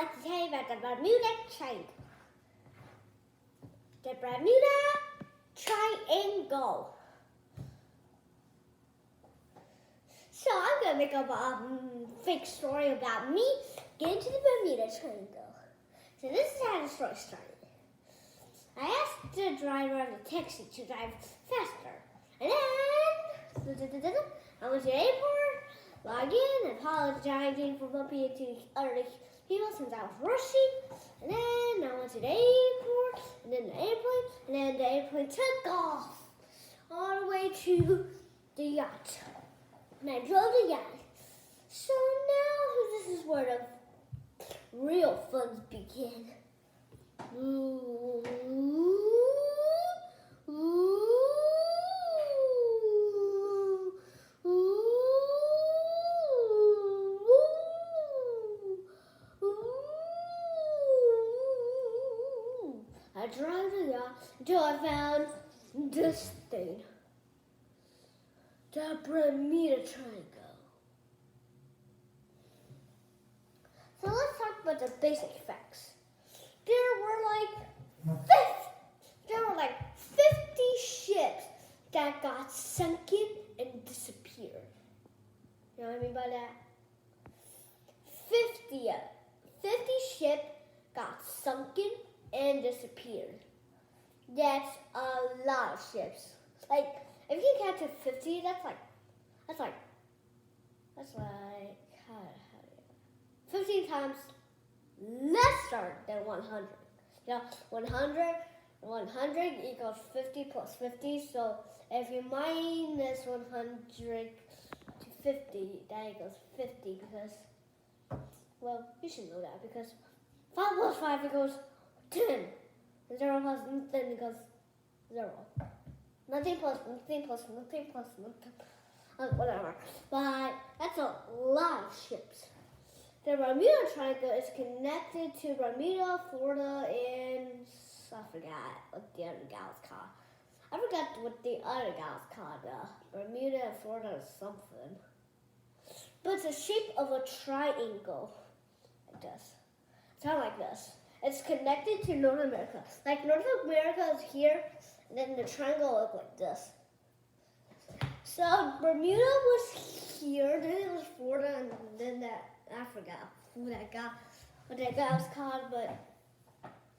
like to tell you about the Bermuda Triangle. The Bermuda Triangle. So I'm going to make up a fake story about me getting to the Bermuda Triangle. So this is how the story started. I asked the driver of the taxi to drive faster. And then I went to the airport, logged in, apologizing for bumping into other people since I was rushing. And then I went to the airport, and then the airplane, and then the airplane took off all the way to the yacht. And I drove the yacht. So now this is where the real fun begin. Ooh, ooh, ooh, ooh. I drove the yacht until I found this thing. The Bermuda Triangle. So let's talk about the basic facts. There were like 50 ships that got sunken and disappeared. You know what I mean by that? 50 ships got sunken and disappeared. That's a lot of ships. Like, if you count to 50, that's like 15 times lesser than 100. You know, 100 equals 50 plus 50. So if you minus 100 to 50, that equals 50 because, well, you should know that because 5 plus 5 equals 10. And 0 plus 10 equals 0. Nothing plus nothing plus nothing plus nothing. Whatever. But that's a lot of ships. The Bermuda Triangle is connected to Bermuda, Florida, and I forgot what the other gals called. I forgot what the other gals called. Bermuda and Florida or something. But it's the shape of a triangle. Like this. It's kind of like this. It's connected to North America. Like North America is here, and then the triangle looks like this. So Bermuda was here, then it was Florida, and then that. I forgot what that guy was called, but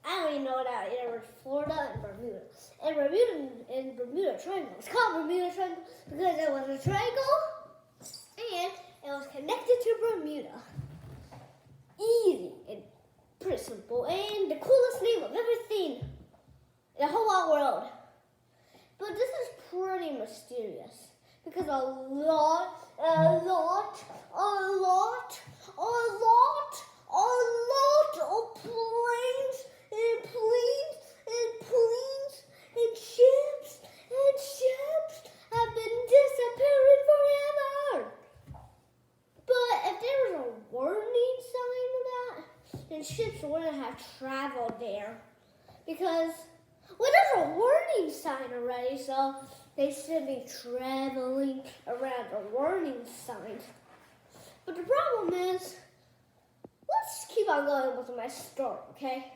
I don't even know that. It was Florida and Bermuda. And Bermuda Triangle. It's called Bermuda Triangle because it was a triangle and it was connected to Bermuda. Easy and pretty simple and the coolest name I've ever seen in the whole wide world. But this is pretty mysterious because a lot of planes and ships have been disappearing forever. But if there was a warning sign of that, then ships wouldn't have traveled there. Because, well, there's a warning sign already, so they should be traveling around a warning sign. But the problem is, let's keep on going with my story, okay?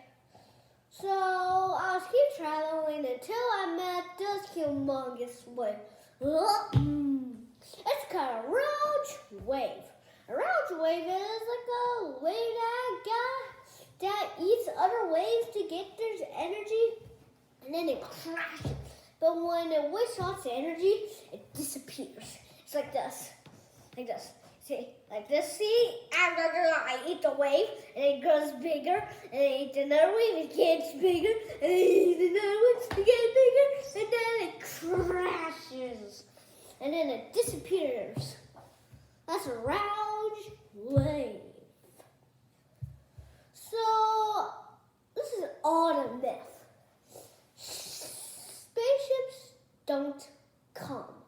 So I was keep traveling until I met this humongous wave. It's called a roach wave. A roach wave is like a wave that eats other waves to get their energy, and then it crashes. But when it wastes all its energy, it disappears. It's like this. Like this. See? Like this. See? I eat the wave, and it grows bigger. And I eat another wave, it gets bigger. And I eat another one, it gets bigger. And then it crashes. And then it disappears. That's a round wave. So, this is all the myth. Spaceships don't come.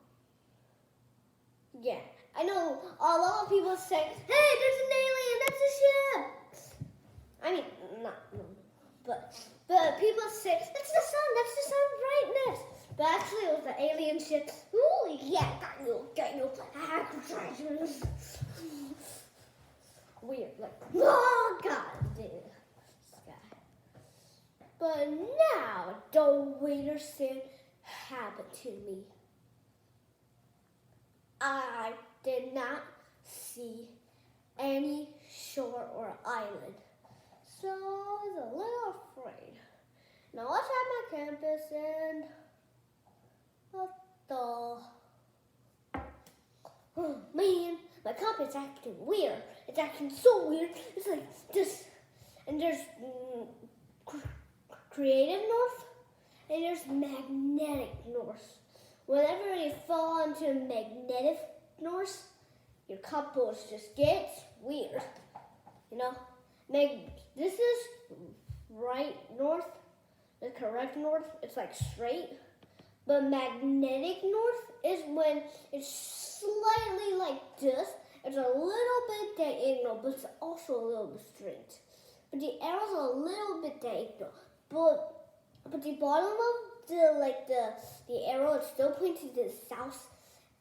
Yeah, I know a lot of people say, hey, there's an alien, that's a ship. I mean, no, but people say, that's the sun brightness. But actually it was the alien ship. Ooh, yeah, got you. Weird, like, God, dude. This guy. But now, the weirdest thing happened to me. I did not see any shore or island, so I was a little afraid. Now I was at my campus and what the... Oh man, my campus is acting weird. It's acting so weird. It's like this, and there's creative north, and there's magnetic north. Whenever you fall into magnetic north, your compass just gets weird. You know, this is right north, the correct north. It's like straight, but magnetic north is when it's slightly like this. It's a little bit diagonal, but it's also a little bit straight. But the arrow's a little bit diagonal, but the bottom of the arrow is still pointing to the south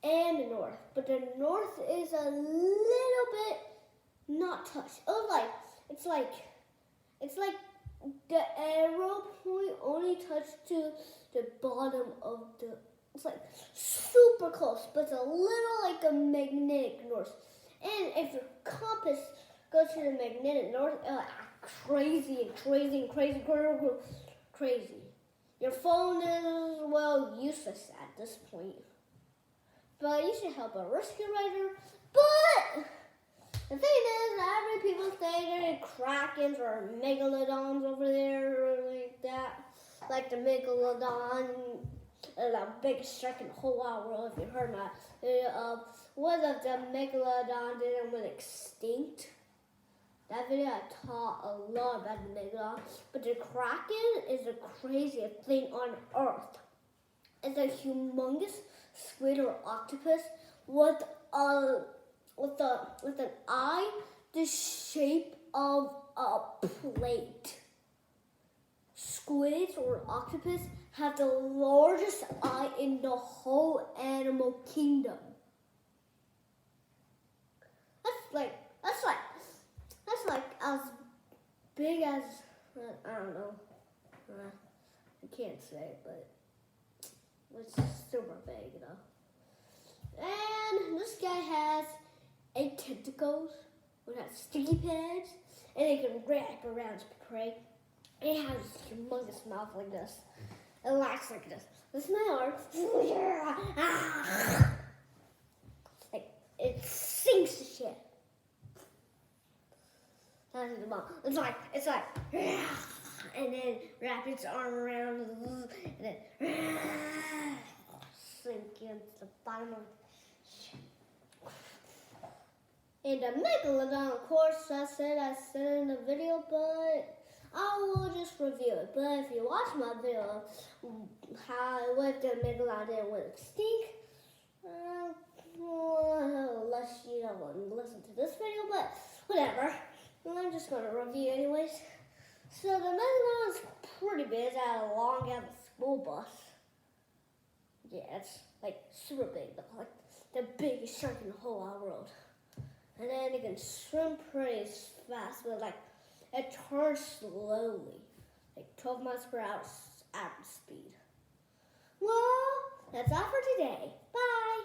and the north, but the north is a little bit not touched. It's like the arrow point only touched to the bottom of the. It's like super close, but it's a little like a magnetic north. And if your compass goes to the magnetic north, it'll act crazy and crazy and crazy, crazy. Your phone is, well, useless at this point. But you should help a rescue rider. But the thing is, every people say there are krakens or megalodons over there like that. Like the megalodon, the biggest shark in the whole wide world, if you heard that. What if the megalodon didn't went extinct? That video I taught a lot about the megalodon, but the kraken is the craziest thing on Earth. It's a humongous squid or octopus with an eye the shape of a plate. Squids or octopus have the largest eye in the whole animal kingdom. That's like as big as, I don't know, I can't say, but it's super big, you know. And this guy has 8 tentacles, which has sticky pads, and they can wrap around his prey. And he has a humongous mouth like this. It lacks like this. This mouth, like it sinks the shit. That's the mouth. It's like, and then wrap its arm around, and then sink into the bottom of it. And the megalodon, of course, I said in the video, but I will just review it. But if you watch my video, what the megalodon went extinct, unless you don't want to listen to this video, but whatever. I'm just going to review anyways. So the megalodon is pretty big. It's as long as a school bus. Yeah, it's like super big, like the biggest shark in the whole wide world. And then it can swim pretty fast, but like it turns slowly, like 12 miles per hour at speed. Well, that's all for today. Bye.